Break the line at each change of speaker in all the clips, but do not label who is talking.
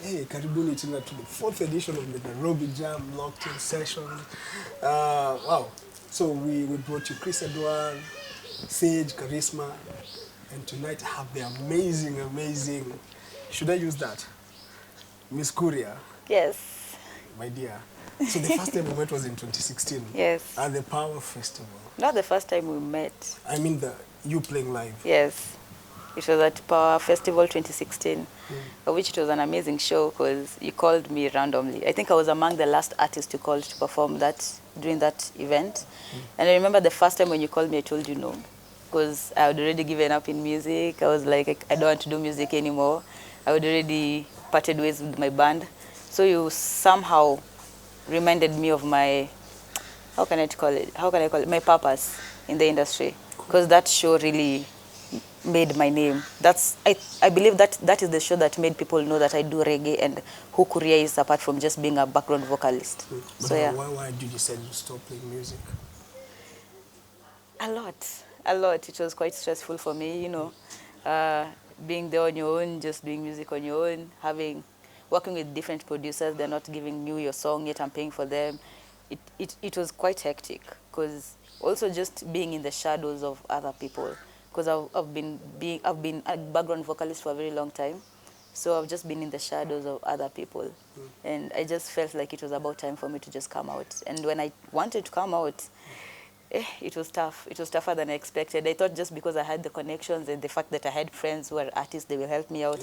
Hey, karibuni tena to the fourth edition of the Nairobi Jam Locked In session. Wow. So we brought you Chris Edward, Sage, Charisma, and tonight I have the amazing, should I use that? Miss Kuria,
Yes.
my dear. So the first time we met was in 2016
Yes.
at the Power Festival.
Not the first time we met.
I mean you playing live.
Yes. It was at Power Festival 2016, of which it was an amazing show because you called me randomly. I think I was among the last artists you called to perform that during that event. And I remember the first time when you called me, I told you no, because I had already given up in music. I was like, I don't want to do music anymore. I had already parted ways with my band. So you somehow reminded me of my, how can I call it, my purpose in the industry, because that show really made my name. I believe that is the show that made people know that I do reggae and who Kuria is, apart from just being a background vocalist.
But
So yeah,
why did you decide to stop playing music?
a lot. It was quite stressful for me, being there on your own, just doing music on your own, working with different producers. They're not giving you your song yet I'm paying for them. It was quite hectic, because also just being in the shadows of other people, because I've been a background vocalist for a very long time, so I've just been in the shadows of other people, and I just felt like it was about time for me to just come out. And when I wanted to come out, it was tough. It was tougher than I expected. I thought just because I had the connections and the fact that I had friends who are artists, they will help me out.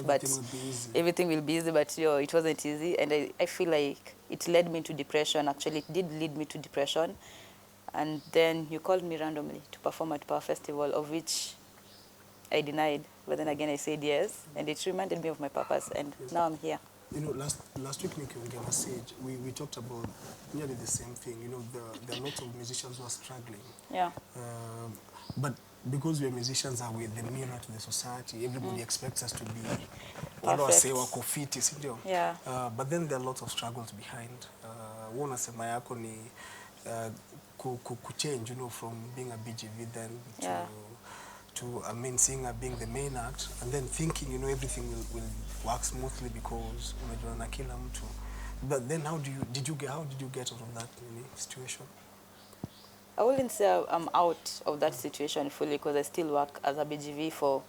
Everything will be easy. But it wasn't easy, and I feel like it led me to depression. Actually, it did lead me to depression. And then you called me randomly to perform at Power Festival, of which I denied. But then again, I said yes, and it reminded me of my purpose, and now I'm here.
Last week, Nicky and Sage, we talked about nearly the same thing. There are lots of musicians who are struggling.
Yeah.
But because we are musicians and we're the mirror to the society, everybody expects us to be
Perfect. Yeah.
but then there are lots of struggles behind. Wanasema yako ni change, from being a BGV then to a main singer, being the main act, and then thinking, everything will work smoothly because unajua na kila mtu. But then how did you get out of that situation?
I wouldn't say I'm out of that situation fully, because I still work as a BGV for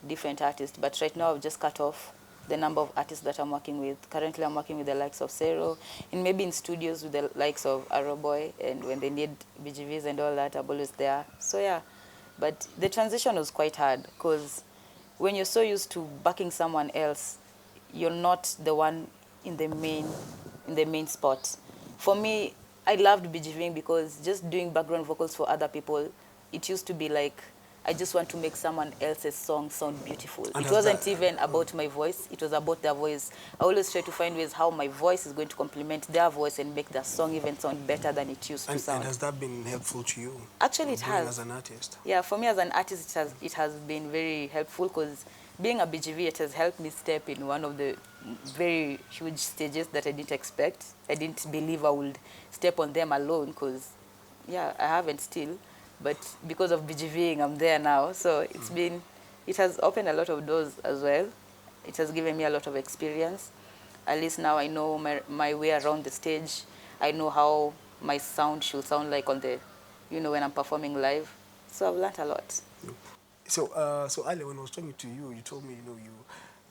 different artists. But right now I've just cut off the number of artists that I'm working with. Currently I'm working with the likes of Zero, and maybe in studios with the likes of Arrowboy, and when they need BGVs and all that, I'm always there. So yeah, but the transition was quite hard, because when you're so used to backing someone else, you're not the one in the main spot. For me, I loved BGVing because just doing background vocals for other people, it used to be like, I just want to make someone else's song sound beautiful.
And
it wasn't even about my voice, it was about their voice. I always try to find ways how my voice is going to complement their voice and make their song even sound better than it used to sound.
And has that been helpful to you?
Actually, it has.
As an artist?
Yeah, for me as an artist, it has been very helpful, because being a BGV, it has helped me step in one of the very huge stages that I didn't expect. I didn't believe I would step on them alone, because, yeah, I haven't still. But because of BGVing, I'm there now. So it has opened a lot of doors as well. It has given me a lot of experience. At least now I know my way around the stage. I know how my sound should sound like on the, when I'm performing live. So I've learned a lot.
So earlier when I was talking to you, you told me,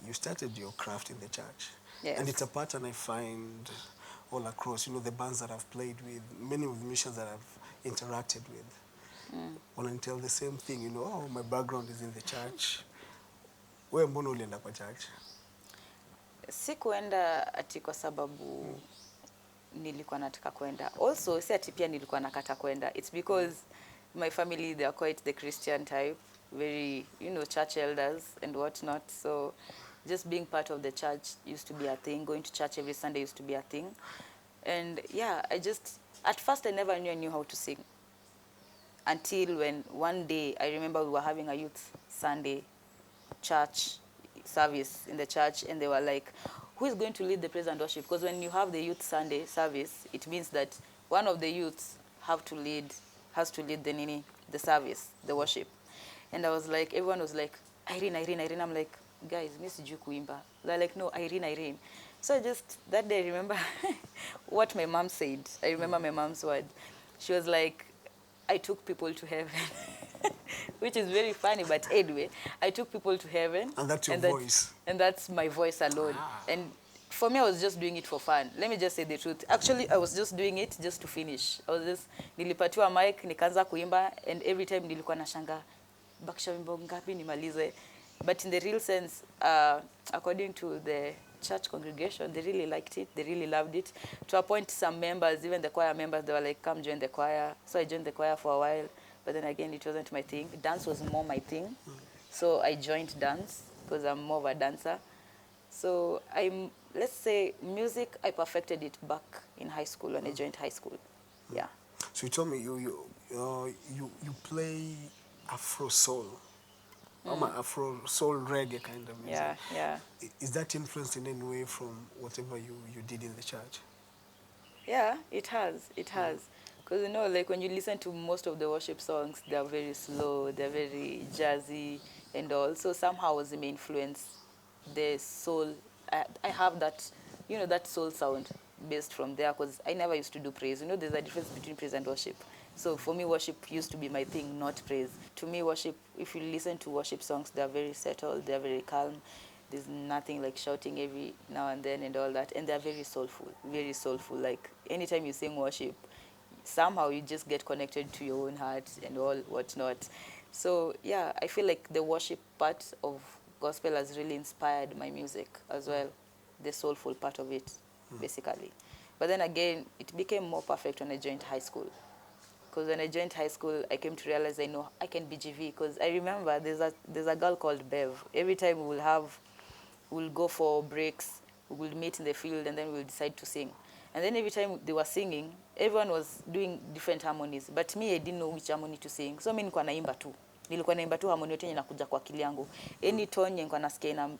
you started your craft in the church.
Yes.
And it's a pattern I find all across, the bands that I've played with, many of the musicians that I've interacted with. When I tell the same thing, my background is in the church. Wewe mbona ulienda kwa church?
Sikuenda ati kwa sababu nilikuwa nataka kwenda. Also, si ati pia nilikuwa nakata kwenda. It's because my family, they are quite the Christian type, very, church elders and whatnot. So just being part of the church used to be a thing. Going to church every Sunday used to be a thing. And yeah, at first I never knew how to sing. Until when one day, I remember we were having a youth Sunday church service in the church, and they were like, who is going to lead the praise and worship? Because when you have the youth Sunday service, it means that one of the youths has to lead the service, the worship. And I was like, everyone was like, Irene. I'm like, guys, Miss Kuimba. They're like, no, Irene. So that day I remember what my mom said. I remember my mom's word. She was like, I took people to heaven. Which is very funny, but anyway, I took people to heaven.
And that's your voice.
And that's my voice alone.
Ah.
And for me, I was just doing it for fun. Let me just say the truth. Actually, I was just doing it just to finish. I was just, nilipatiwa mic, nikaanza kuimba, and every time nilikuwa nashanga, bakisha wimbo ngapi nimalize. But in the real sense, according to the church congregation, they really liked it. They really loved it. To a point, some members, even the choir members, they were like, come join the choir. So I joined the choir for a while. But then again, it wasn't my thing. Dance was more my thing. So I joined dance because I'm more of a dancer. So let's say music, I perfected it back in high school when I joined high school. Yeah.
So you told me you play Afro soul. Afro soul reggae kind of music.
Yeah, yeah.
Is that influenced in any way from whatever you did in the church?
Yeah, it has. It has. Because, you know, like when you listen to most of the worship songs, they're very slow, they're very jazzy and all. So somehow it may influence the soul. I have that, you know, that soul sound based from there because I never used to do praise. You know, there's a difference between praise and worship. So for me, worship used to be my thing, not praise. To me, worship, if you listen to worship songs, they're very settled, they're very calm. There's nothing like shouting every now and then and all that. And they're very soulful, very soulful. Like anytime you sing worship, somehow you just get connected to your own heart and all whatnot. So yeah, I feel like the worship part of gospel has really inspired my music as well, the soulful part of it, basically. But then again, it became more perfect when I joined high school. Because when I joined high school, I came to realize I know I can be GV. Because I remember there's a girl called Bev. Every time we'll go for breaks, we'll meet in the field, and then we'll decide to sing. And then every time they were singing, everyone was doing different harmonies. But me, I didn't know which harmony to sing. So mimi nilikuwa naimba tu. Nilikuwa naimba tu harmony yote inakuja kwa akili yangu. Any tone nilikuwa nasikia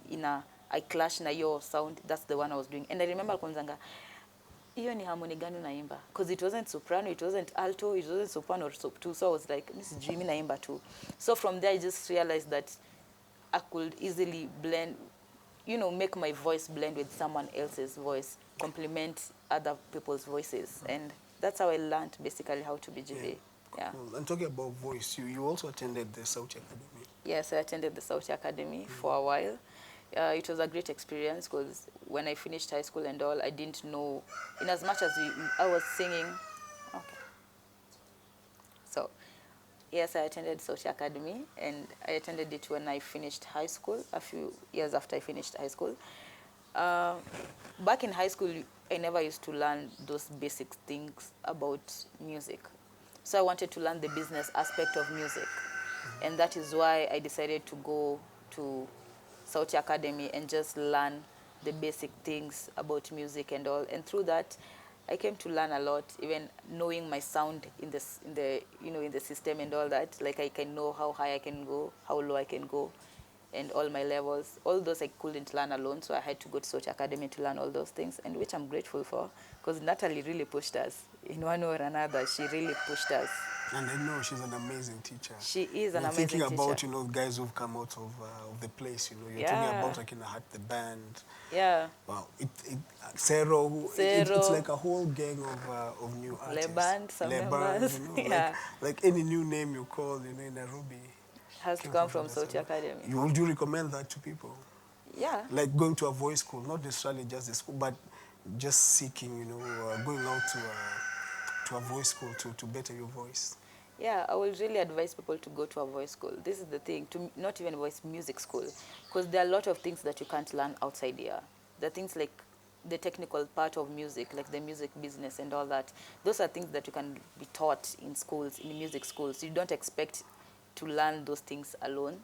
I clash na your sound, that's the one I was doing. And I remember kwanzanga, hiyo ni harmony gani naimba? Because it wasn't soprano, it wasn't alto, it wasn't soprano or sop2. So I was like, Miss Jimmy naimba tu. So from there, I just realized that I could easily blend, you know, make my voice blend with someone else's voice, complement other people's voices. And that's how I learned basically how to be GV. Yeah.
Cool. And talking about voice, you also attended the Sauti Academy.
Yes, I attended the Sauti Academy for a while. It was a great experience because when I finished high school and all, I didn't know, in as much as I was singing. Okay. So, yes, I attended Sauti Academy, and I attended it when I finished high school, a few years after I finished high school. Back in high school, I never used to learn those basic things about music. So I wanted to learn the business aspect of music. And that is why I decided to go to Sauti Academy and just learn the basic things about music and all. And through that, I came to learn a lot, even knowing my sound in the system and all that. Like I can know how high I can go, how low I can go, and all my levels. All those I couldn't learn alone, so I had to go to Sauti Academy to learn all those things, and which I'm grateful for, because Natalie really pushed us. In one way or another, she really pushed us.
And I know she's an amazing teacher.
She is an amazing teacher.
Thinking about, you know, guys who've come out of the place, you know, you're talking about like in the band.
Yeah.
Wow. Zero. It's like a whole gang of new artists.
Le Band, some members.
You know,
yeah.
like any new name you call, you know, in Nairobi.
Has to come from Sauti Academy.
Would you recommend that to people?
Yeah.
Like going to a voice school, not necessarily just the school, but just seeking, you know, going out to a voice school to better your voice.
Yeah, I would really advise people to go to a voice school. This is the thing, not even voice music school, because there are a lot of things that you can't learn outside here. There are things like the technical part of music, like the music business and all that. Those are things that you can be taught in schools, in music schools. You don't expect to learn those things alone.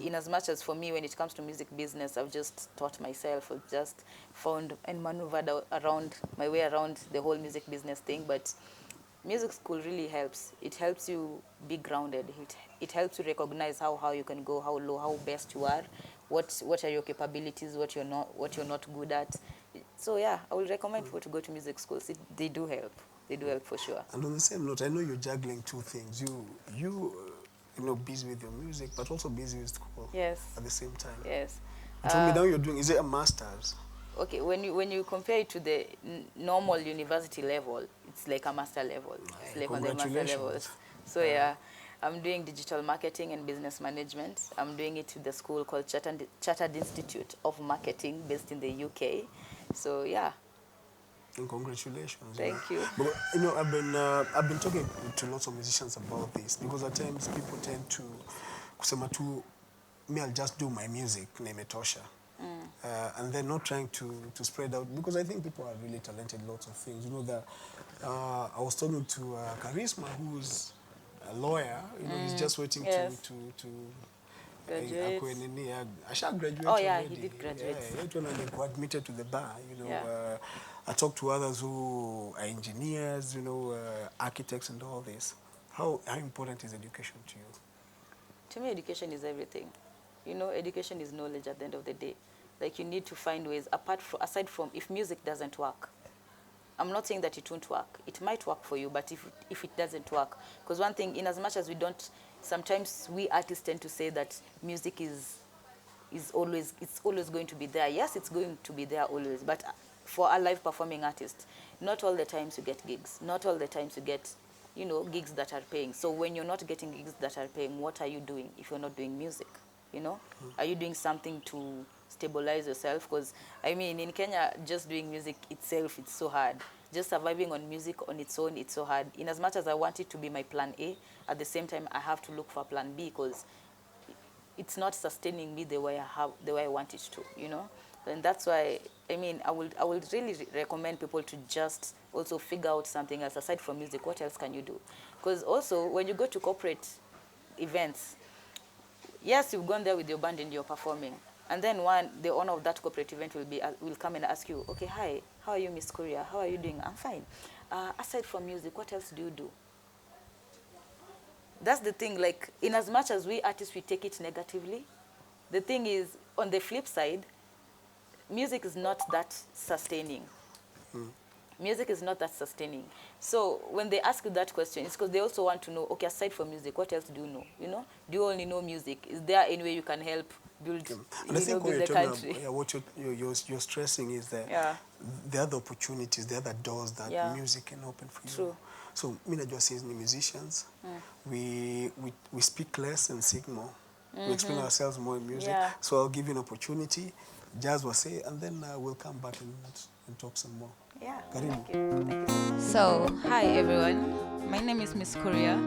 In as much as for me, when it comes to music business, I've just taught myself, I've just found and maneuvered around my way around the whole music business thing. But music school really helps. It helps you be grounded. It helps you recognize how high you can go, how low, how best you are, what are your capabilities, what you're not good at. So yeah, I would recommend people to go to music schools. They do help. They do help for sure.
And on the same note, I know you're juggling two things. You know, busy with your music, but also busy with school.
Yes.
At the same time.
Yes.
You told me now you're doing, is it a master's?
okay, when you compare it to the normal university level, it's like a master level. It's like on the master levels. So yeah, I'm doing digital marketing and business management. I'm doing it with the school called Chartered Institute of Marketing, based in the UK. So yeah.
And congratulations.
Thank you.
But I've been talking to lots of musicians about this, because at times people tend to kusema tu, me, I'll just do my music, Nemetosha. And they're not trying to spread out, because I think people are really talented, lots of things. You know, that I was talking to Charisma, who's a lawyer. You know, he's just waiting to
graduate.
Asha graduated.
Oh yeah,
already.
he did graduate.
Yeah, and got admitted to the bar. You know,
Yeah.
I talked to others who are engineers, you know, architects and all this. How important is education to you?
To me, education is everything. You know, education is knowledge at the end of the day. Like, you need to find ways, aside from if music doesn't work. I'm not saying that it won't work. It might work for you, but if it doesn't work. Because one thing, in as much as we don't, sometimes we artists tend to say that music is always going to be there. Yes, it's going to be there always, but for a live performing artist, not all the times you get gigs. Not all the times you get, you know, gigs that are paying. So when you're not getting gigs that are paying, what are you doing if you're not doing music? You know, are you doing something to stabilize yourself? Because I mean, in Kenya, just doing music itself, it's so hard. Just surviving on music on its own, it's so hard. In as much as I want it to be my plan A, at the same time I have to look for plan B, because it's not sustaining me the way I want it to, you know. And that's why, I mean, I would really recommend people to just also figure out something else aside from music. What else can you do? Because also when you go to corporate events, yes, you've gone there with your band and you're performing, and then the owner of that corporate event will come and ask you, okay, hi, how are you, Miss Kuria? How are you doing? I'm fine. Aside from music, what else do you do? That's the thing. Like, in as much as we artists, we take it negatively, the thing is, on the flip side, music is not that sustaining. Music is not that sustaining. So when they ask you that question, it's because they also want to know, okay, aside from music, what else do you know? You know, do you only know music? Is there any way you can help build,
and I think
build the country?
About, what you're stressing is that the other opportunities, the other doors that music can open for you.
True.
So, me and Josie as musicians, we speak less and sing more. We explain ourselves more in music.
Yeah.
So I'll give you an opportunity, Jazz will say, and then we'll come back and talk some more.
Yeah.
Thank
you. So, hi everyone. My name is Miss Kuria.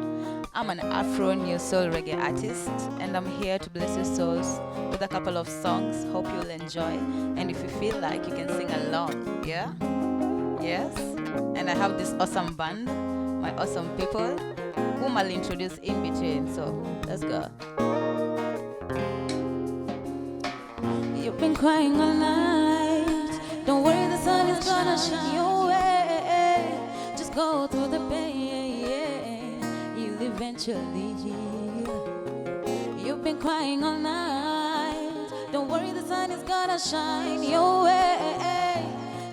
I'm an Afro New Soul Reggae artist, and I'm here to bless your souls with a couple of songs. Hope you'll enjoy. And if you feel like, you can sing along. Yeah? Yes? And I have this awesome band, my awesome people, whom I'll introduce in between. So, let's go. You've been crying all night. Don't worry, the sun is gonna shine your way. Just go through the pain, you'll eventually heal. You've been crying all night. Don't worry, the sun is gonna shine your way.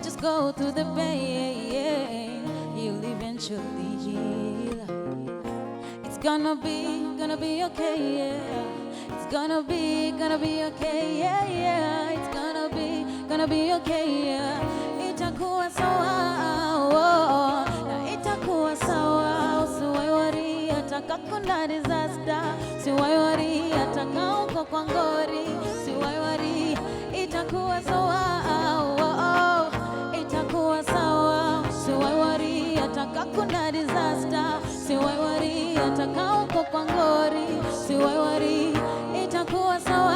Just go through the pain, you'll eventually heal. It's gonna be okay, yeah. It's gonna be okay, yeah, yeah. It's gonna be okay, yeah. Itakuwa sawa, na itakuwa sawa. Usiwahi worry, ataka kuna disaster. Usiwahi worry, ataka uko kwa ngori. Usiwahi worry, itakuwa sawa, itakuwa sawa. Usiwahi worry, ataka kuna disaster. Usiwahi worry, ataka uko kwa ngori. Usiwahi worry, itakuwa sawa.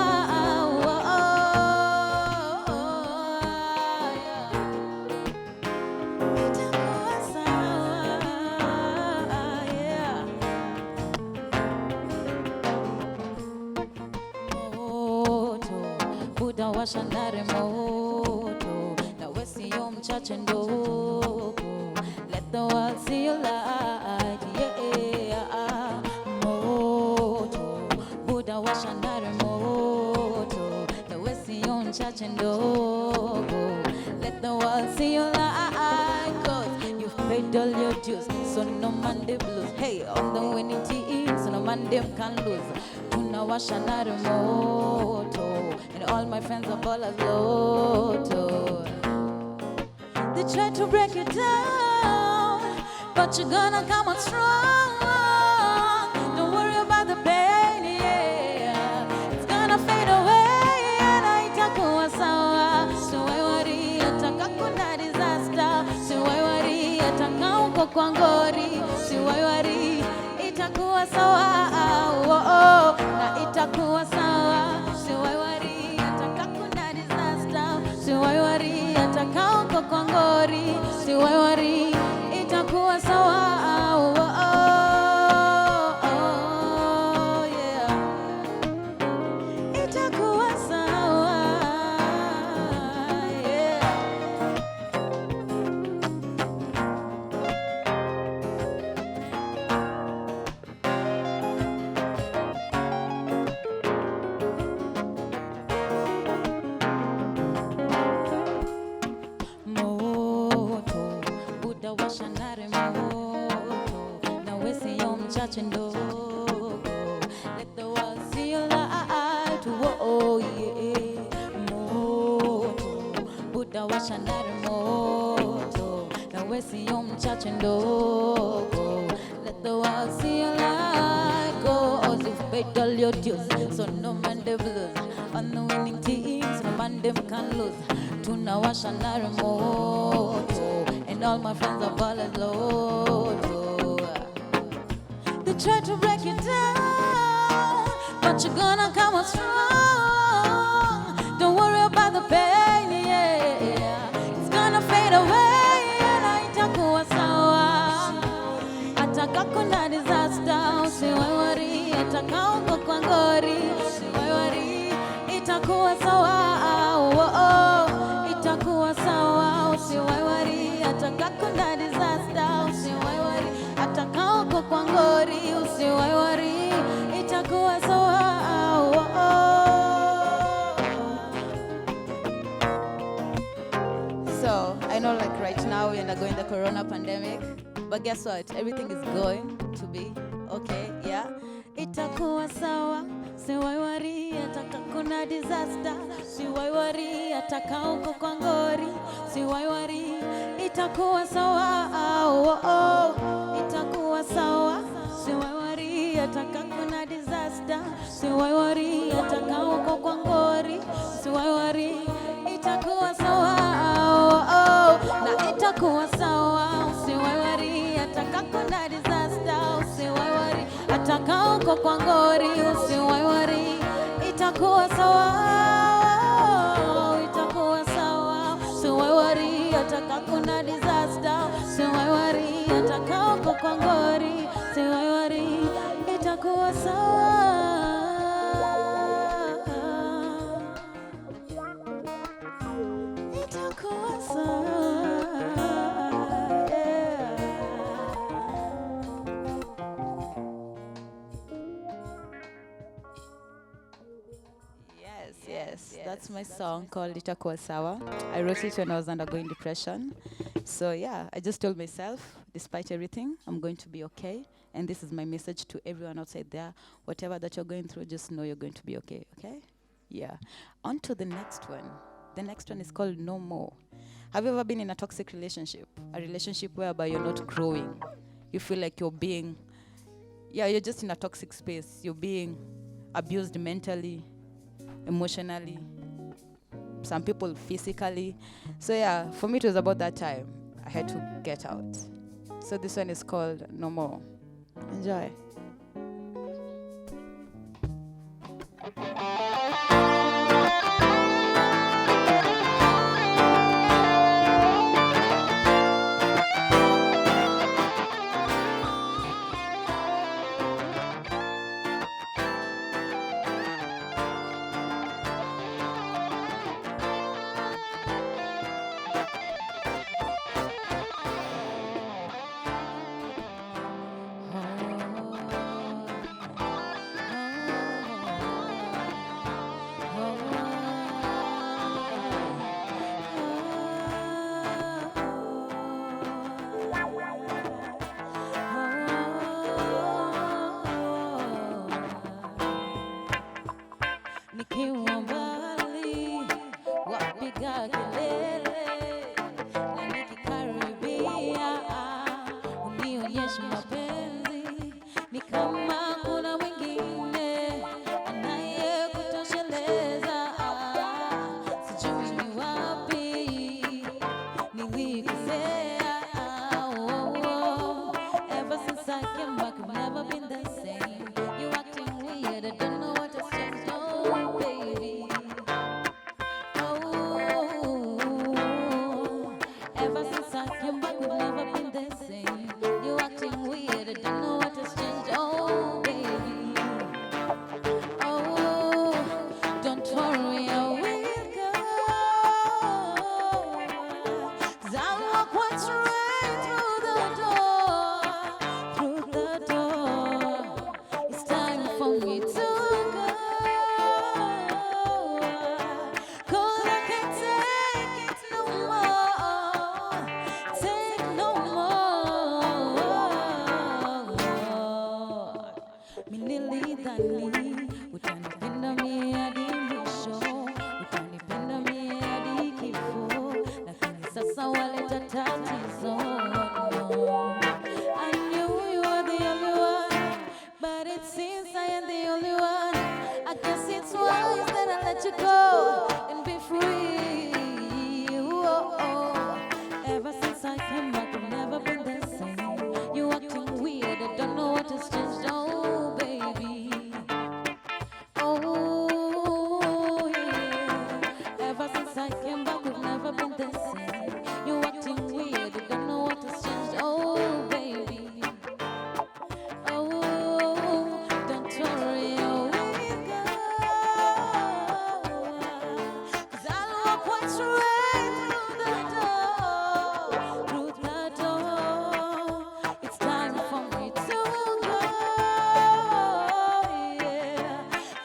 Washa ndare moto na wesiyo mchache ndogo. Let the world see your light, yeah. Moto Buddha washa ndare moto na wesiyo mchache ndogo. Let the world see your light, 'cause you've paid all your dues, so no man they blues. Hey, on the winning team, so no man them can lose. Tunawasha ndare moto, and all my friends are ballers loto.
try to break you down, but you're gonna come out strong. Don't worry about the pain, yeah. It's gonna fade away, na itakuwa sawa. So why worry, ataka kuna disaster. So why worry, ataka uko kwa ngori. So why worry, itakuwa sawa. Oh, oh, na itakuwa sawa. So why worry, ataka kuna disaster. So why worry, ataka uko kwa ngori. So why worry, itakuwa sawa. Oh, oh, oh, yeah. Itakuwa sawa. Yeah. Moto, Buddha washa nare moto, na wesi yo mchache ndogo. Let the world see your light, oh yeah. Moto, Buddha washa nare moto, na wesi yo mchache ndogo. Let the world see your light, go as if paid all your dues, so no man they blues. On the winning teams, no man them can lose. Tunawasha na remoto, and all my friends are ballers low. They try to break you down, but you're gonna come out strong. Don't worry about the pain, yeah. It's gonna fade away, na itakuwa sawa. Ataka kuna disaster, usiwe worry. Ataka uko kwa ngori, usiwe worry. Itakuwa sawa, oh, oh. Itakuwa sawa, usiwe worry. Ataka kuna disaster, usiwe worry. Ataka uko kwa ngori, usiwe worry. Itakuwa sawa, oh, oh.
So, I know like right now we're undergoing the corona pandemic, but guess what? Everything is going to be okay, yeah?
Itakuwa sawa, usiwe worry. Ataka kuna disaster, usiwe worry. Ataka uko kwa ngori, usiwe worry. Itakuwa sawa, oh, oh. Itakuwa sawa, usiwe worry. Ataka kuna disaster, usiwe worry. Ataka uko kwa ngori, usiwe worry. Itakuwa sawa, oh, oh. Na itakuwa sawa, usiwe worry. Ataka kuna disaster, usiwe worry. Ataka uko kwa ngori, usiwe worry. Itakuwa sawa, itakuwa sawa, usiwe worry. Ataka kuna disaster, usiwe worry. Ataka uko kwa ngori, usiwe worry. Itakuwa sawa. Itakuwa sawa.
Yes, that's my song called Itakuwa Sawa. I wrote it when I was undergoing depression. So yeah, I just told myself, despite everything, I'm going to be okay. And this is my message to everyone outside there. Whatever that you're going through, just know you're going to be okay, okay? Yeah. On to the next one. The next one is called No More. Have you ever been in a toxic relationship? A relationship whereby you're not growing. You feel like you're just in a toxic space. You're being abused mentally, emotionally, some people physically. So yeah, for me it was about that time. I had to get out. So this one is called No More. Enjoy.
Nikiwa mbali wapiga kelele na go and be free. Oh, oh. Ever since I came back, I've never been the same. You acting weird, I don't know what has changed. Oh, baby. Oh, yeah. Ever since I came back, we've never been the same. You acting weird, I don't know what has changed. Oh, baby. Oh, don't worry, I will go. 'Cause I'll walk one straight through the door. It's time for me to go, yeah.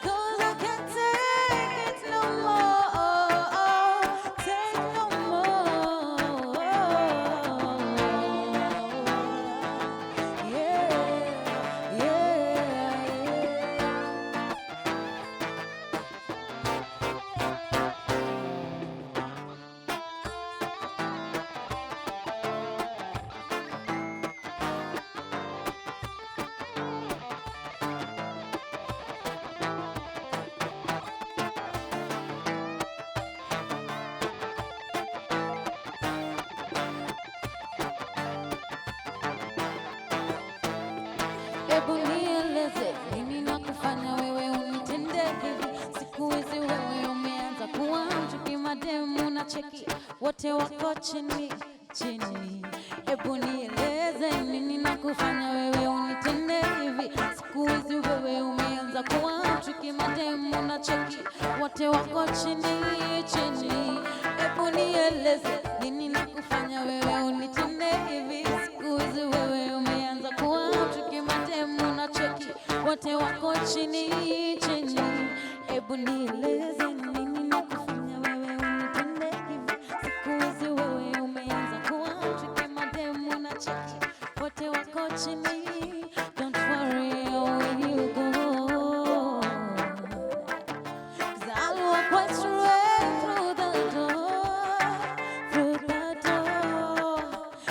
'Cause I can't take it no more, take no more, yeah, yeah. Hebu nieleze nini nakufanya wewe unitende hivi? Siku hizi wewe umeanza kuwa mchuki, mademu na cheki wote wako chini chini. Hebu nieleze nini nakufanya wewe unitende hivi? Siku hizi wewe umeanza kuwa mchuki, mademu na cheki wote wako chini chini. Hebu nieleze nini nakufanya wewe unitende hivi? Siku hizi wewe umeanza kuwa mchuki, mademu na cheki wote wako chini chini. Hebu nieleze nini nakufanya wewe unitende hivi? Siku hizi wewe umeanza kuwa mchuki, mademu na cheki wote wako chini. Don't worry, I will go. 'Cause I'll walk right straight through the door, through the door.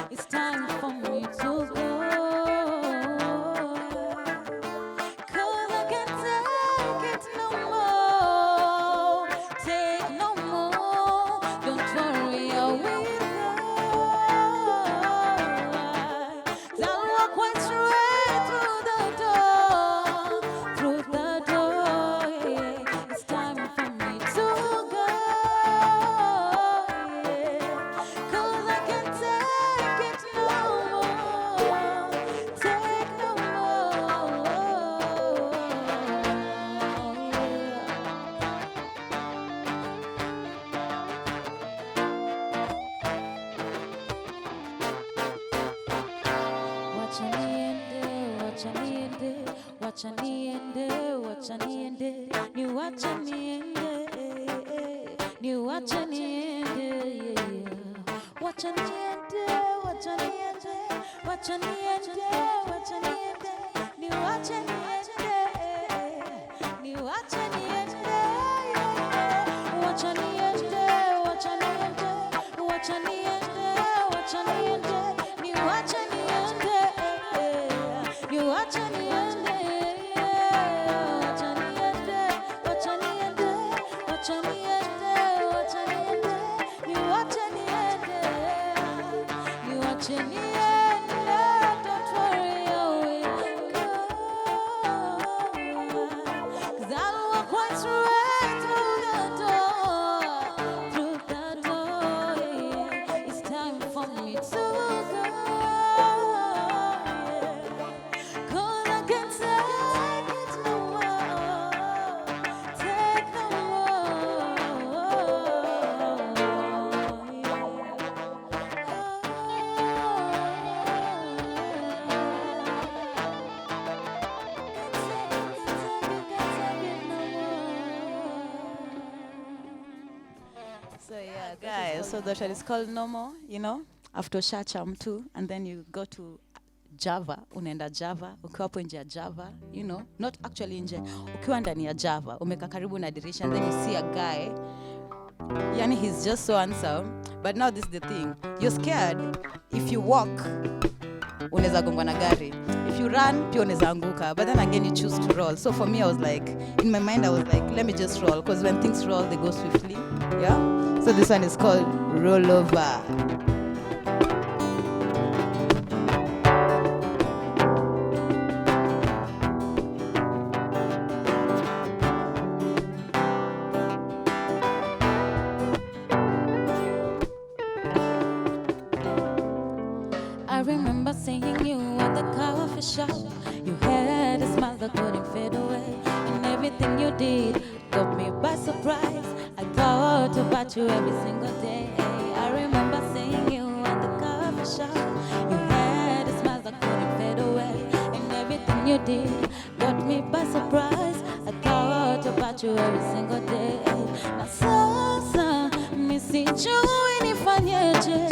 It's time for me to go. 'Cause I can't take it no more, take no more. Don't worry, I will go. 'Cause I'll walk right straight through the door, through the door. Yeah. It's time for me to go. Yeah. 'Cause I can't take it no more, take no more. Wacha niende, wacha niende, wacha niende, wacha niende, ni wacha niende, ni wacha niende, yeah. Wacha niende, wacha niende, wacha niende, wacha niende, ni wacha niende, ni wacha niende, yeah. Wacha niende, wacha niende, wacha niende, wacha niende, ni wacha niende, ni wacha niende, wacha niende, wacha niende, wacha niende, wacha niende, ni wacha niende, ni wacha niende. Don't worry, I will go. 'Cause I'll walk right straight through the door, through the door. Yeah. It's time for me to go. Yeah. 'Cause I can't take it no more, take no
So yeah, guys, so the show is called Normal, you know, after Shacham too, and then you go to Java, unaenda Java, ukiwa hapo nje ya Java, you know, not actually nje, ukiwa ndani ya Java, umeka karibu na dirisha, and then you see a guy, yani he's just so handsome, but now this is the thing, you're scared if you walk
unaweza gongwa na gari. If you run, pia unaweza anguka. But then again, you choose to roll. So for me, I was like, in my mind, I was like, let me just roll. Because when things roll, they go swiftly. Yeah? So this one is called Rollover. I remember seeing you at the coffee shop. You had a smile that couldn't fade away, and everything you did got me by surprise. I thought about you every single day. I remember seeing you at the coffee shop. You had a smile that couldn't fade away, and everything you did got me by surprise. I thought about you every single day. Na sasa misijui nifanyeje,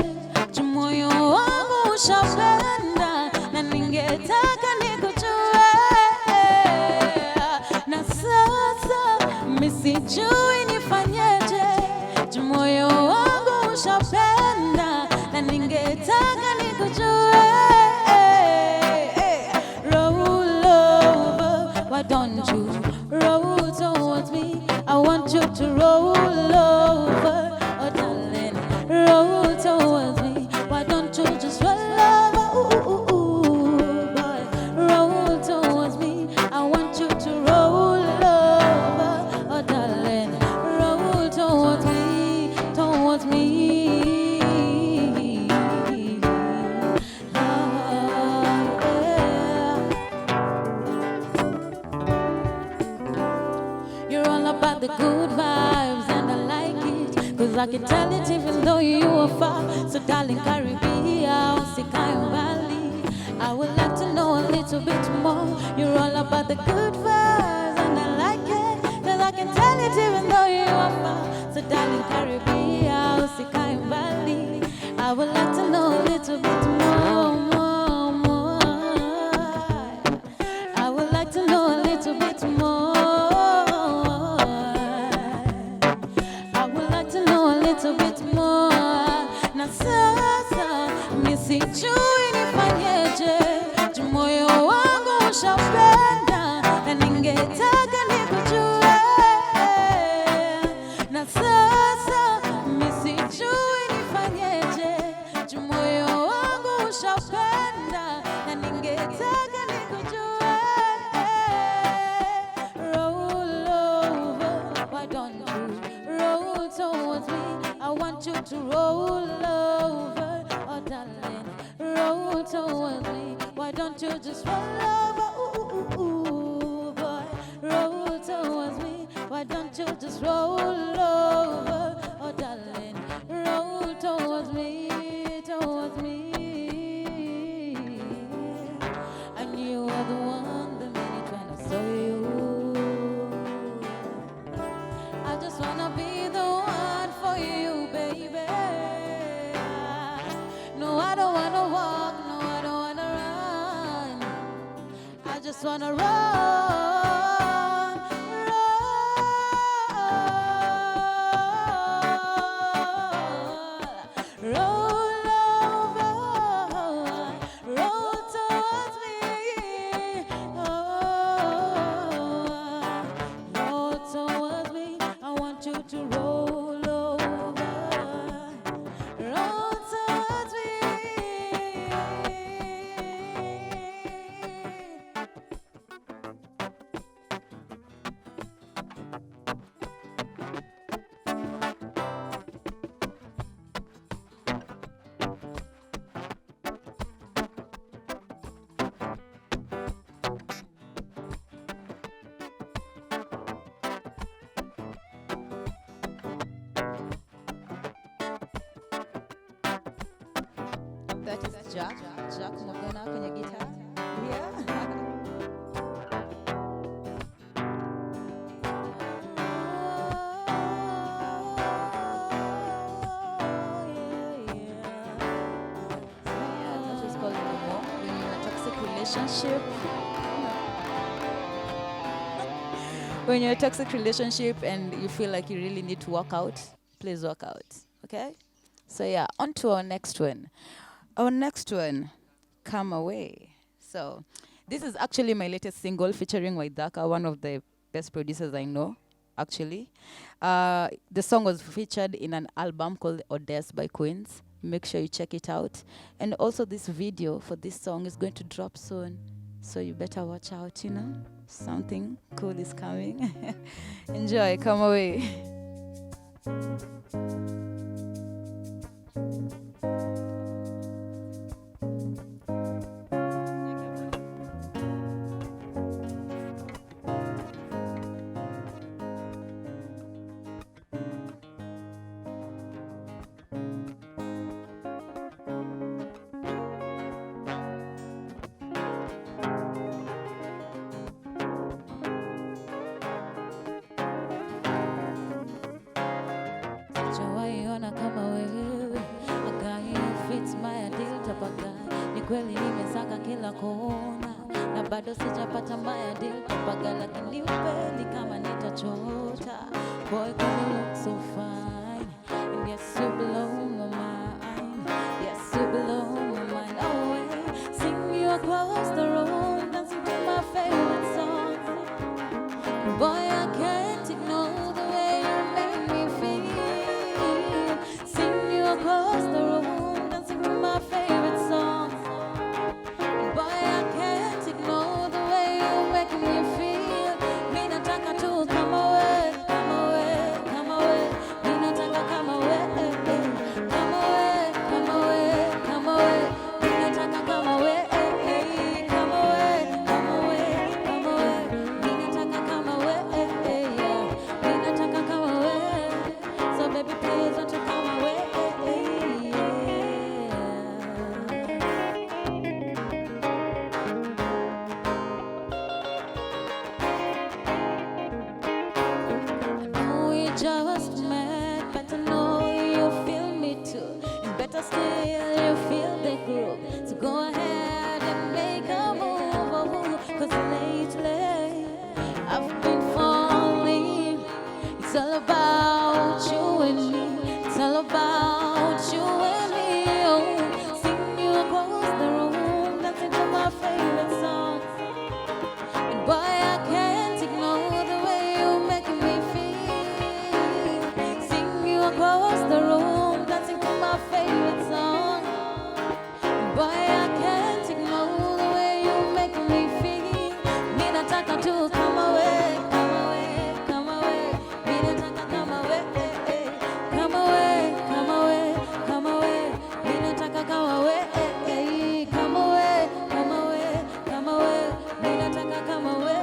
moyo wangu ushapenda na ningetaka nikujue. Na sasa misijui nifanyeje, moyo wangu ushapenda na ningetaka nikujue. Roll over, why don't you roll towards me? I want you to roll over, oh darling, roll towards me. Why don't you just roll over, boy, roll towards me. I want you to roll over, oh darling, roll towards me, towards me. Oh, yeah. You're all about the good vibes and I like it, 'cause I can tell it even though you are far. So darling, Caribbean, Sikayo Valley, I would like to know a little bit more. You're all about the good vibes and I like it, 'cause I can tell it even though you are far. So darling, Caribbean, Sikayo Valley, I would like to know a little bit more, more, more. I would like to know a little bit more. I would like to know a little bit more. Na sasa misijui nifanyeje, moyo wangu ushapenda na ningetaka nikujue. Na sasa misijui nifanyeje, moyo wangu ushapenda na ningetaka nikujue. Roll over, why don't you roll towards me? I want you to roll over, oh darling, roll towards me. Why don't you just roll over, boy, roll towards me. Why don't you just roll over, oh darling, roll towards me, towards me. And you are the one the minute when I saw you. I just wanna be the one for you, baby. No, I don't wanna walk, no, I don't wanna run. I just wanna run, roll over, roll towards me. Roll towards me. I want you to roll over, roll towards me. That is Jack Magana kwenye guitar. Yeah. That is called Momo. When you're in a toxic relationship. When you're in a toxic relationship and you feel like you really need to walk out, please walk out. Okay? So yeah, on to our next one. Our next one Come Away. So this is actually my latest single featuring Waidaka, one of the best producers I know, actually. The song was featured in an album called Odessa by Queens. Make sure you check it out. And also this video for this song is going to drop soon. So you better watch out, you know. Something cool is coming. Enjoy, Come Away. Sijawahi kama wewe, a guy who fits my ideal type of guy. Ni kweli nimesaka kila kona, na bado sijapata my ideal type of guy, lakini ukweli kama nitachota. Boy, 'cause you look so fine, and yes, you blow my mind. Yes, you blow my mind away. Sing you across the road, dancing to my favorite song. Boy, I can't ignore the way you make me feel. Sing you across the road, dancing to my favorite song. Boy, I can't ignore the way you make me feel. Mi nataka tu come away, come away, come away. Mi nataka come away, come away, come away, come away. Mi nataka come away, come away, come away, come away. Mi nataka come away, mi nataka come away. So baby, please won't you come away? I know we just met, but I know you feel me too. And better still, you feel the groove. So go ahead and make a move. 'Cause lately, I've been falling. It's all about you and me. It's all about you and me. Oh, sing you across the room, dancing to my favorite song. And boy, I can't ignore the way you make me feel. Sing you across the room, dancing to my favorite song. And boy, I can't ignore the way you make me feel. Mi nataka tu come away, come away, come away. Mi nataka come away, come away, come away, come away. Mi nataka come away, come away, come away, come away. Mi nataka come away,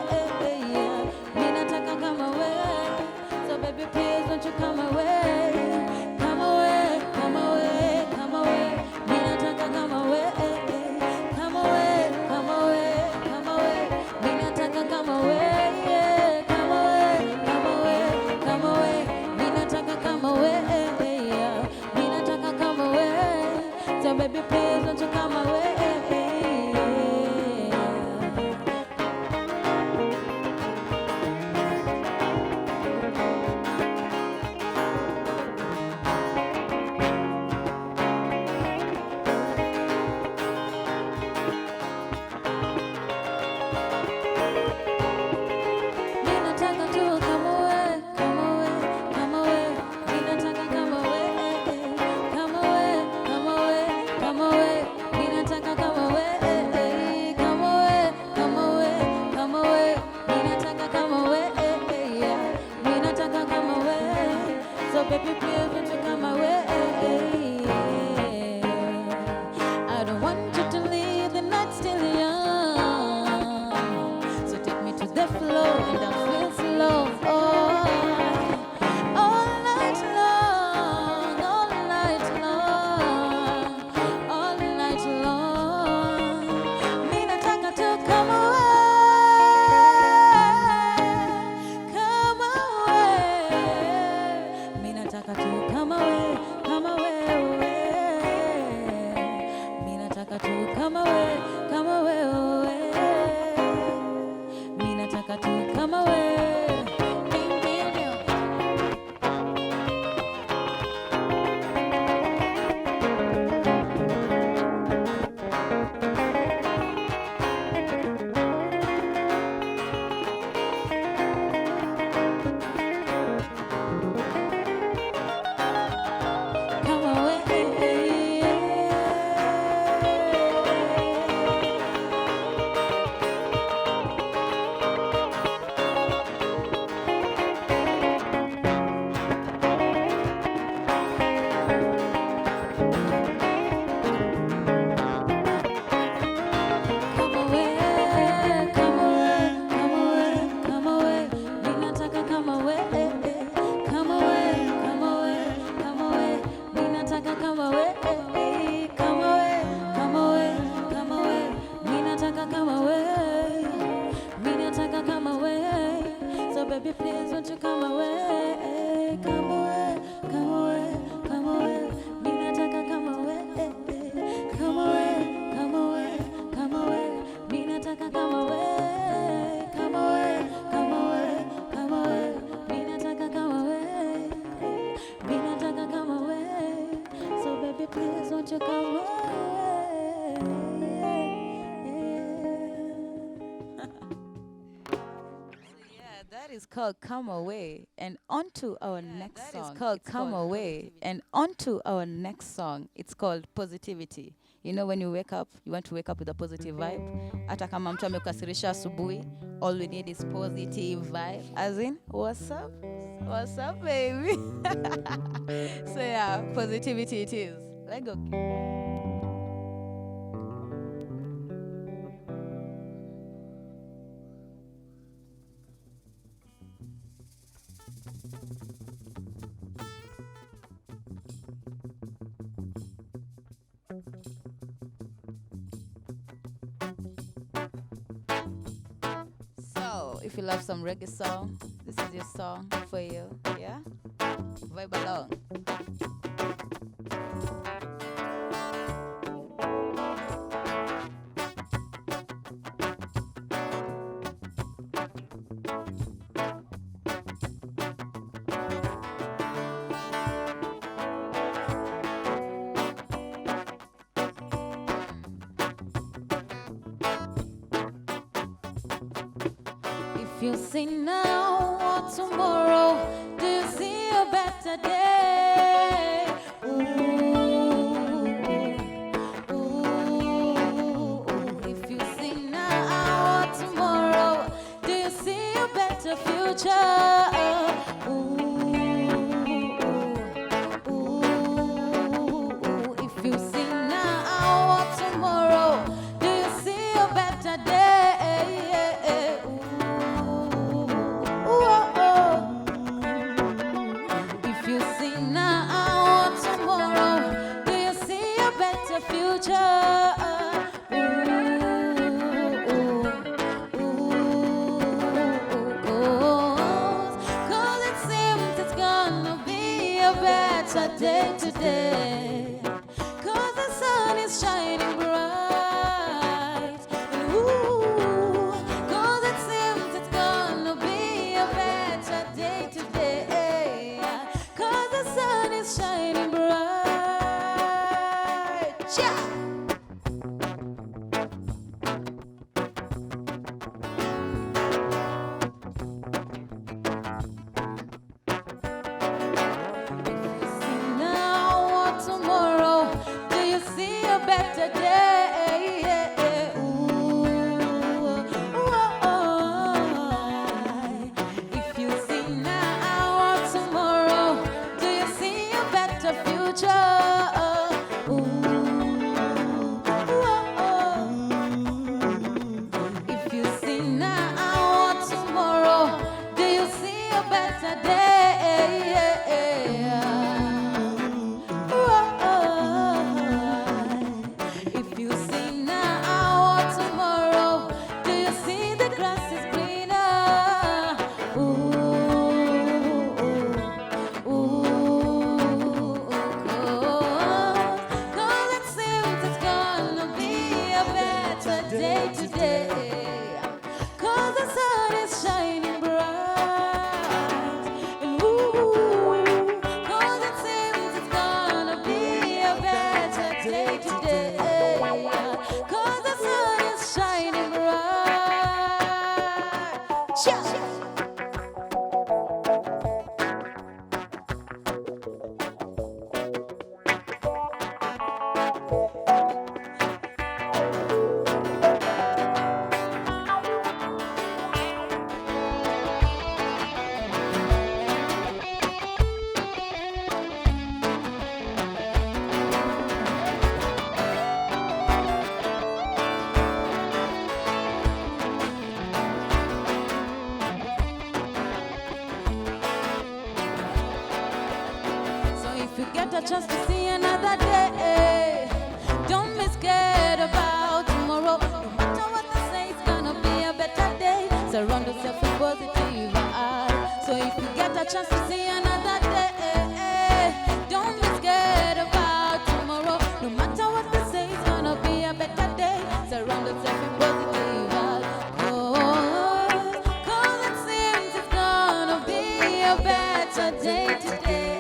mi nataka come away. So baby, please won't you come away, come away, come away, come away. Mi nataka come away, come away, come away, come away. Mi nataka come away, come away, come away, come away. Mi nataka come away, mi nataka come away. So baby, please won't you come away? Mi nataka tu come away, come away, come away. Mi nataka come away, come away, come away, come away. Mi nataka come away, come away, come away, come away. Mi nataka come away, mi nataka come away. So baby, please won't you come away? I don't want you to leave, the night's still young. So take me to the floor and I feel slow. All night long, all night long, all night long. Mi nataka to come away, come away. Mi nataka to come away, come away, Mi nataka to come away, come away, Mi nataka to come away. Ding, ding, ding. called Come Away. And on to our next song. It's called Come Away. And on to our next song. It's called Positivity. You know, when you wake up, you want to wake up with a positive vibe. Hata kama mtu amekasirisha asubuhi, all we need is positive vibe. As in, what's up? What's up, baby? So yeah, positivity it is. Let's go. So, if you love some reggae song, this is your song for you, yeah? Vibe along. If you see now or tomorrow, do you see a better day? Ooh, ooh. If you see now or tomorrow, do you see a better future? Ooh, ooh. If you see now or tomorrow, do you see a better day? If you see now or tomorrow, do you see a better future? Cause it seems it's gonna be a better day today. Cause the sun is shining bright. And ooh, cause it seems it's gonna be a better day today. Cause the sun is shining bright. Yeah. Now or tomorrow, do you see a better day? Ooh, if you see now or tomorrow, do you see a better future? If you see now or tomorrow, do you see a better day? If you see now or tomorrow, do you see the grass is greener? Cause it seems it's gonna be a better day today. Cause the sun is shining bright. And ooh, cause it seems it's gonna be a better day today. Cause the sun is shining bright. Yeah. So if you get a chance to see another day, don't be scared about tomorrow. No matter what they say, it's gonna be a better day. Surround yourself with positive vibes. So if you get a chance to see another day, don't be scared about tomorrow. No matter what they say, it's gonna be a better day. Surround yourself with positive vibes. Cause it seems it's gonna be a better day today.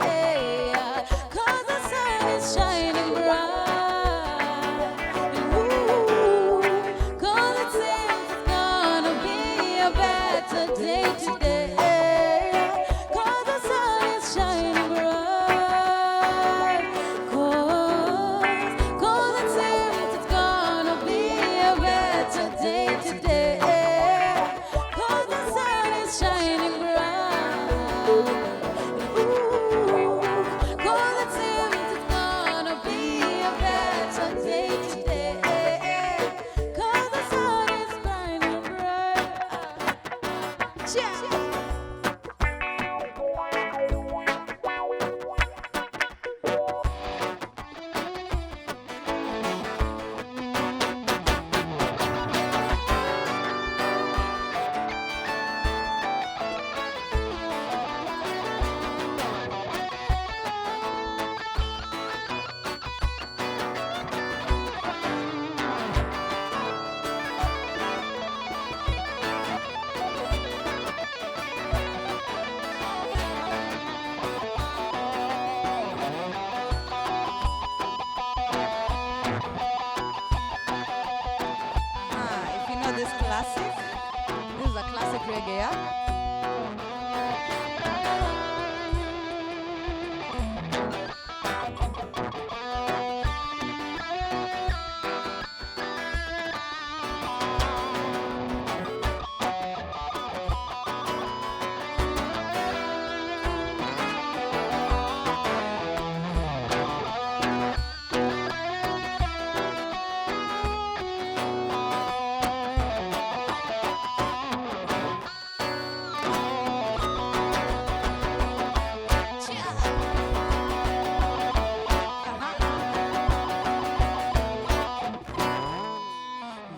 Cause the sun is shining bright. And ooh, cause it seems it's gonna be a better day today. reggae, yeah?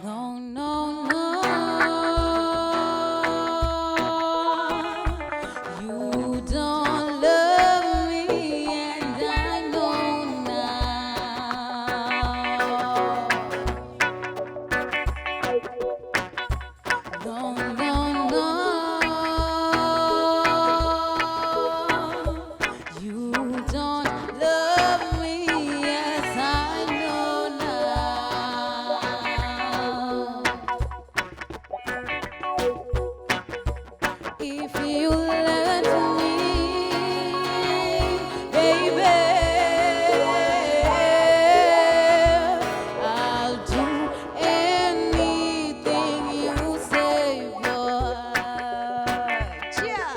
No, no, no. You don't love me, and I know now. No, no, no. You don't love me, yes, I know now. If you let me, baby, I'll do anything you say, boy. Yeah.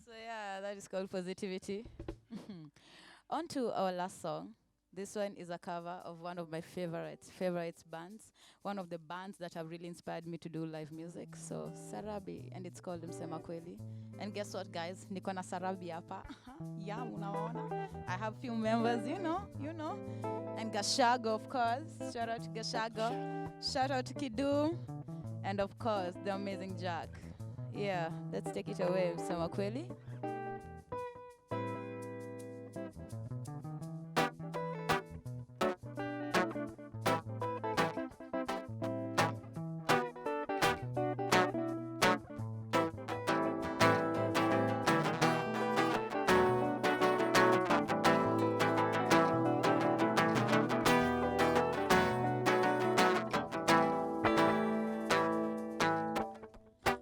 So yeah, that is called Positivity. On to our last song. This one is a cover of one of my favorite bands, one of the bands that have really inspired me to do live music. So Sarabi, and it's called Msema Kweli. And guess what, guys? Niko na Sarabi hapa. Yeah, unaona. I have few members, you know. And Gashago, of course. Shout out to Gashago. Shout out to Kidu. And of course, the amazing Jack. Yeah, let's take it away, Msema Kweli.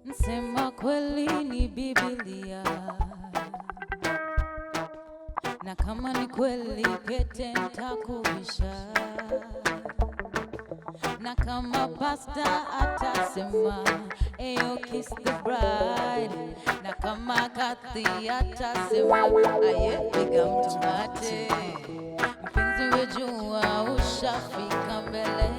Msema kweli ni Biblia, na kama ni kweli pete nitakuvisha, na kama pasta atasema eyo kiss the bride, na kama Kathy atasema aye piga mtu mate, mpenzi wejua ushafika mbele,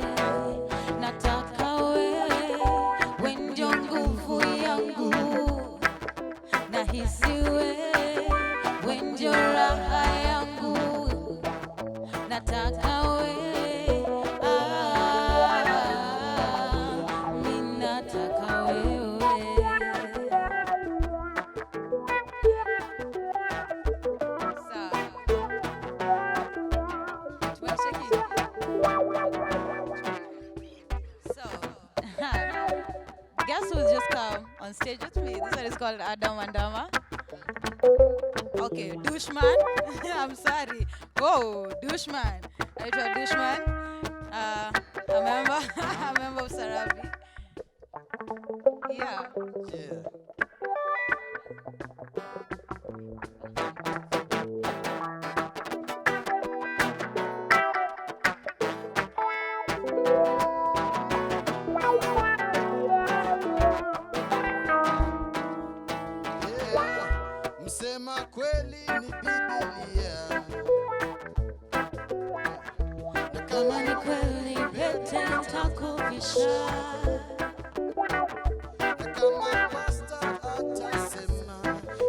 nataka we ndio nguvu yangu, nahisi we ndio raha yangu, nataka mi nataka wewe. Guess who's just come on stage with me? This one is called Adam and Dama. Okay, Doucheman. I'm sorry. Whoa, Doucheman. I tried Doucheman. A member of Sarabi. Yeah.
Msema kweli ni Biblia, na
Kama ni kweli pete nitakuvisha,
na kama pasta atasema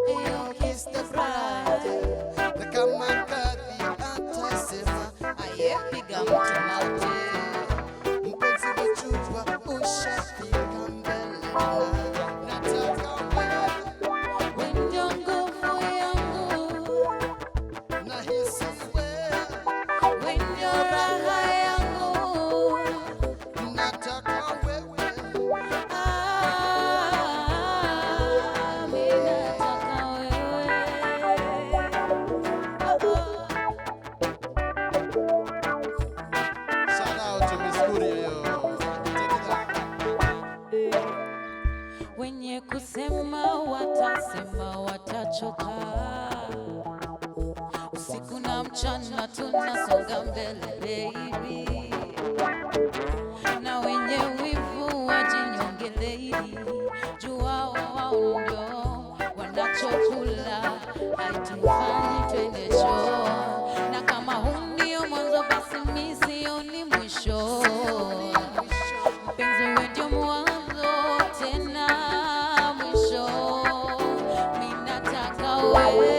eyo kiss the bride,
na kama Kathy atasema
aye
nataka wewe,
Wendio nguvu yangu,
nahisi wewe,
wendio raha yangu.
nataka wewe,
Mimi nataka wewe.
shout out to Miss Kuria, yo. Take it out.
Wenye kusema watasema, watachoka. Usiku na mchana tunasonga mbele baby, na wenye wivu wajinyonge lady, jua wao ndio wanachokula, haitufanyi twende show. Na kama huu ndio mwanzo basi mimi sioni mwisho. Mpenzi wewe ndio mwanzo tena mwisho. Mimi nataka wewe.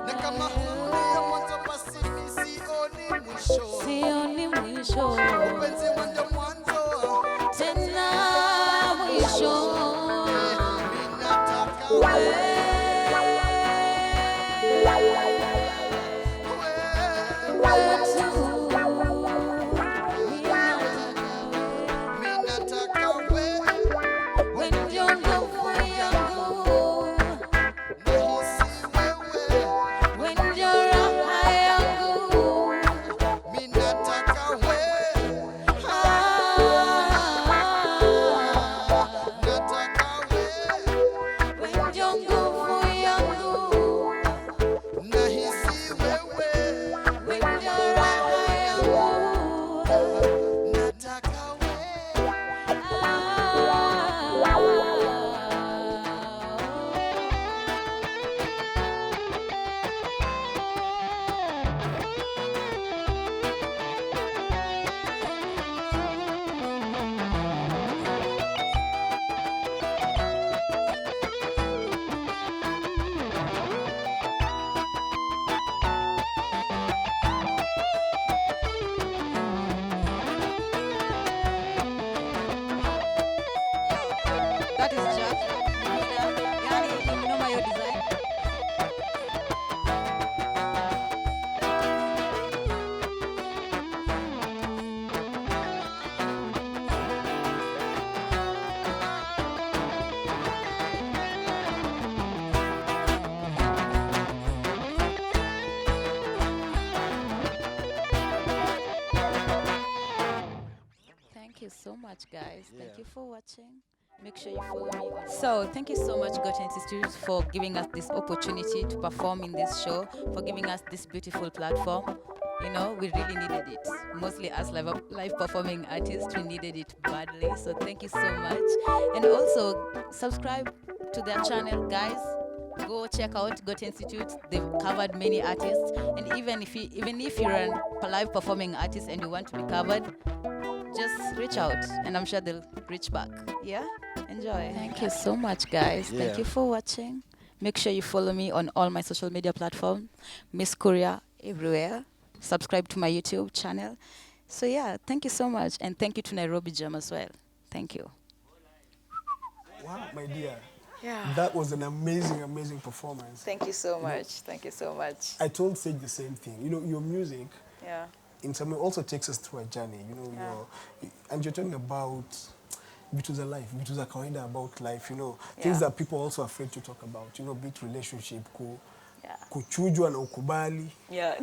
Na kama huu ndio mwanzo basi mimi sioni mwisho.
Sioni mwisho
Mpenzi wangu ndio mwanzo,
tena mwisho.
mimi nataka wewe, mimi nataka wewe,
Wendio nguvu yangu,
nahisi wewe,
wendio raha yangu.
mimi nataka wewe, nataka wewe,
Wendio nguvu yangu,
nahisi wewe,
wendio raha yangu.
nataka wewe.
That is Jack. Yani, know my design. Thank you so much, guys. Thank you for watching. Make sure you follow me. So, thank you so much, Goethe-Institut, for giving us this opportunity to perform in this show, for giving us this beautiful platform. You know, we really needed it. Mostly as live performing artists, we needed it badly. So, thank you so much. And also, subscribe to their channel, guys. Go check out Goethe-Institut. They've covered many artists. And even if you're a live performing artist and you want to be covered, just reach out and I'm sure they'll reach back. Yeah? Enjoy. Thank you so much, guys.
Yeah.
Thank you for watching. Make sure you follow me on all my social media platforms. Miss Kuria everywhere. Subscribe to my YouTube channel. So yeah, thank you so much. And thank you to Nairobi Jam as well. Thank you.
Wow, my dear.
Yeah.
That was an amazing, amazing performance.
Thank you so much. Thank you so much.
I told Sage the same thing. You know, your music,
Yeah.
in some way, also takes us through a journey. You know, and you're talking about vitu za life, vitu za kawaida about life. You know, things that people are also afraid to talk about. You know, be it relationship, kuchujwa na ukubali.
Yeah.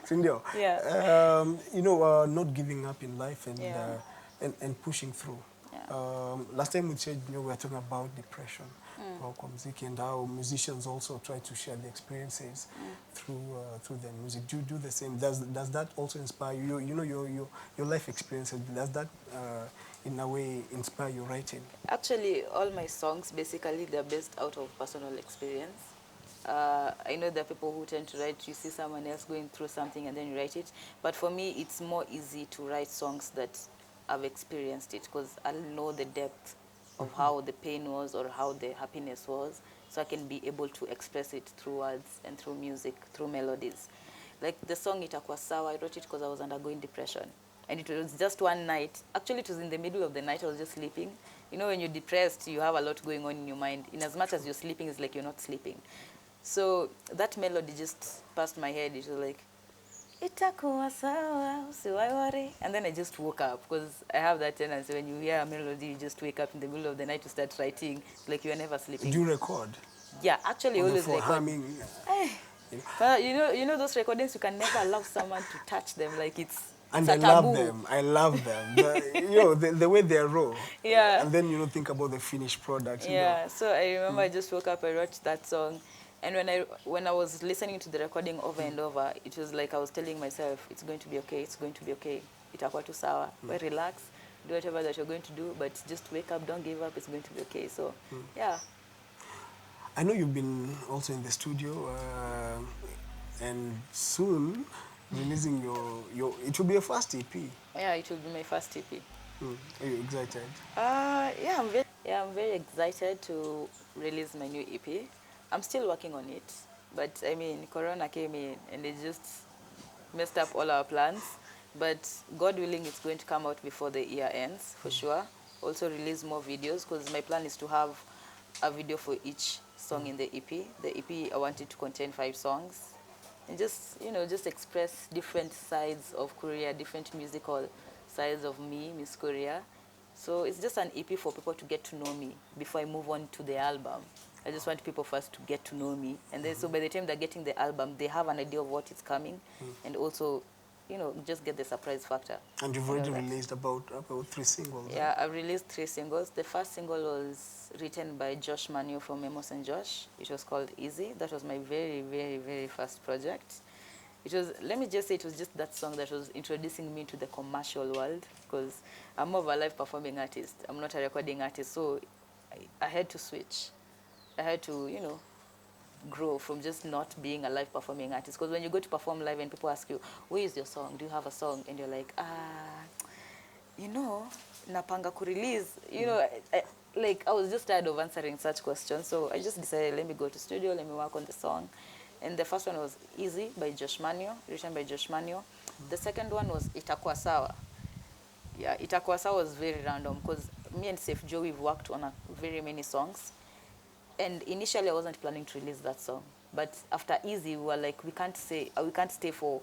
Sindio?
Yeah.
You know, not giving up in life and
Yeah.
and pushing through.
Yeah.
Last time we said, we were talking about depression, kwa muziki, and how musicians also try to share the experiences through their music. Do you do the same? Does that also inspire you? You know, your life experiences. Does that in a way inspire your writing?
Actually, all my songs, basically, they're based out of personal experience. I know there are people who tend to write, you see someone else going through something and then you write it. But for me, it's more easy to write songs that I've experienced it, because I'll know the depth of how the pain was or how the happiness was. So I can be able to express it through words and through music, through melodies. Like the song Itakuwa Sawa, I wrote it because I was undergoing depression. And it was just one night. Actually, it was in the middle of the night. I was just sleeping. You know, when you're depressed, you have a lot going on in your mind. In as much as you're sleeping, it's like you're not sleeping. So that melody just passed my head. It was like, itakuwa sawa, usiwahi. And then I just woke up, because I have that tendency, when you hear a melody, you just wake up in the middle of the night to start writing. It's like you are never sleeping.
Do you record?
Yeah, actually, always
For
record.
humming.
But you know those recordings, you can never allow someone to touch them, like it's
And
a
I
taboo.
love them. I love them. The way they're raw.
Yeah.
And then think about the finished product.
Yeah. So I remember I just woke up, I wrote that song, and when I was listening to the recording over and over, it was like I was telling myself, it's going to be okay. It's going to be okay. Itakuwa tu sawa. But relax, do whatever that you're going to do, but just wake up, don't give up. It's going to be okay. So yeah.
I know you've been also in the studio, and soon releasing your it will be your first EP.
Yeah, it will be my first EP.
Are you excited?
Yeah, I'm very excited to release my new EP. I'm still working on it, but I mean, Corona came in and it just messed up all our plans. But God willing, it's going to come out before the year ends, for sure. Also release more videos, because my plan is to have a video for each song in the EP. The EP, I want it to contain 5 songs. And just, just express different sides of Kuria, different musical sides of me, Miss Kuria. So it's just an EP for people to get to know me before I move on to the album. I just want people first to get to know me. And then so by the time they're getting the album, they have an idea of what is coming. And also, just get the surprise factor.
And you've already released about 3 singles.
Yeah, I've released 3 singles. The first single was written by Josh Manu from Memos and Josh. It was called Easy. That was my very, very, very first project. It was, let me just say, it was just that song that was introducing me to the commercial world, because I'm more of a live performing artist. I'm not a recording artist, so I had to switch. I had to, grow from just not being a live performing artist. Because when you go to perform live and people ask you, where is your song? Do you have a song? And you're like, napanga ku-release. I was just tired of answering such questions. So I just decided, let me go to studio, let me work on the song. And the first one was Easy by Josh Manio, written by Josh Manio. The second one was Itakuwa Sawa. Yeah, Itakuwa Sawa was very random, because me and Safe Joe, we've worked on very many songs. And initially, I wasn't planning to release that song. But after Easy, we were like, we can't stay for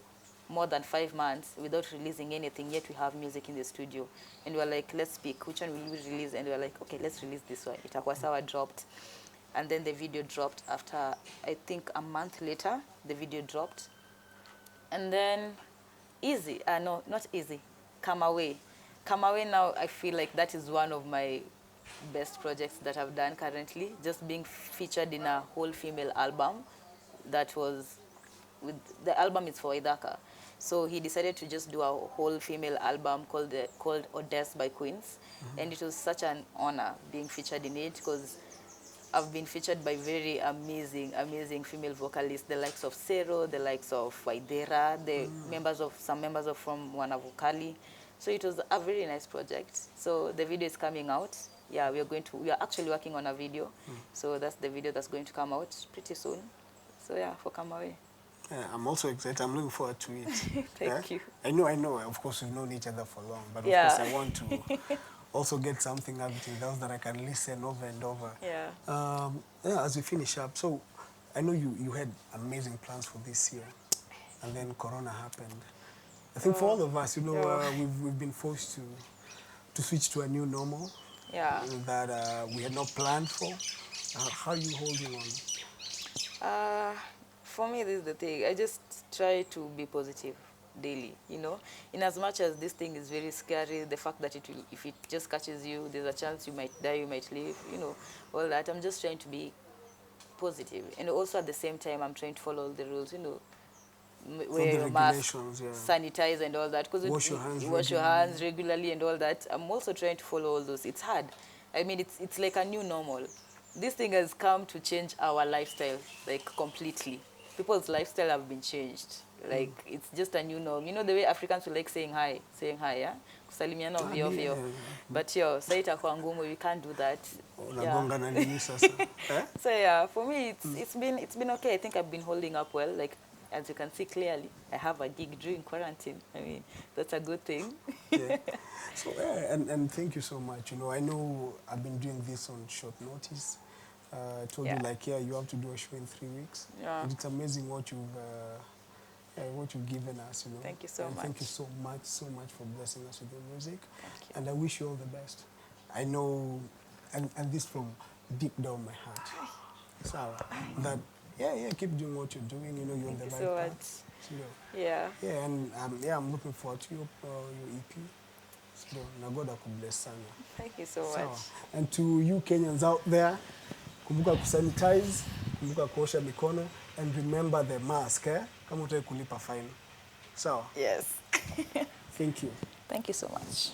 more than 5 months without releasing anything, yet we have music in the studio. And we were like, let's pick, which one will we release? And we were like, okay, let's release this one. Itakuwa Sawa dropped. And then the video dropped after, I think, a month later, the video dropped. And then Easy, no, not Easy, Come Away. Come Away now, I feel like that is one of my best projects that I've done currently, just being featured in a whole female album. That was, the album is for Idaka. So he decided to just do a whole female album called Odess by Queens. And it was such an honor being featured in it, because I've been featured by very amazing, amazing female vocalists, the likes of Sero, the likes of Waidera, some members of from Wanavokali. So it was a very nice project. So the video is coming out. Yeah, we are actually working on a video. So that's the video that's going to come out pretty soon. So yeah, for Come Away.
Yeah, I'm also excited. I'm looking forward to it.
Thank you.
I know. Of course, we've known each other for long, but of course, I want to also get something out else that I can listen over and over.
Yeah.
As we finish up, so I know you had amazing plans for this year, and then Corona happened. I think for all of us, we've been forced to switch to a new normal.
Yeah.
That we had not planned for. How are you holding on?
For me, this is the thing. I just try to be positive. daily, you know. In as much as this thing is very scary, the fact that it will, if it just catches you, there's a chance you might die, you might live, you know, all that. I'm just trying to be positive. And also at the same time, I'm trying to follow all the rules, you know, wear your mask, sanitize and all that. Because wash your hands regularly and all that. I'm also trying to follow all those. It's hard. I mean, it's like a new normal. This thing has come to change our lifestyle, like completely. People's lifestyle have been changed. Like, it's just a new norm. You know the way Africans will like saying hi, yeah? Kusalimiana ovyo ovyo. But yo, say itakuwa ngumu, we can't do that. So yeah, for me, it's been okay. I think I've been holding up well. Like, as you can see clearly, I have a gig during quarantine. I mean, that's a good thing.
Yeah. So, and thank you so much. You know, I know I've been doing this on short notice. I told you, like, you have to do a show in 3 weeks.
Yeah.
And it's amazing what you've given us, you know.
Thank you so much.
Thank you so much for blessing us with your music.
Thank you.
And I wish you all the best. I know, and this from deep down my heart. So, that, keep doing what you're doing. You know, you're on the right path. So,
yeah.
Yeah, and I'm looking forward to your EP. So, na God akubless sana.
Thank you so much.
And to you Kenyans out there, kumbuka kusanitize, kumbuka kuosha mikono, and remember the mask, kama utaki kulipa fine. So,
yes.
Thank you.
Thank you so much.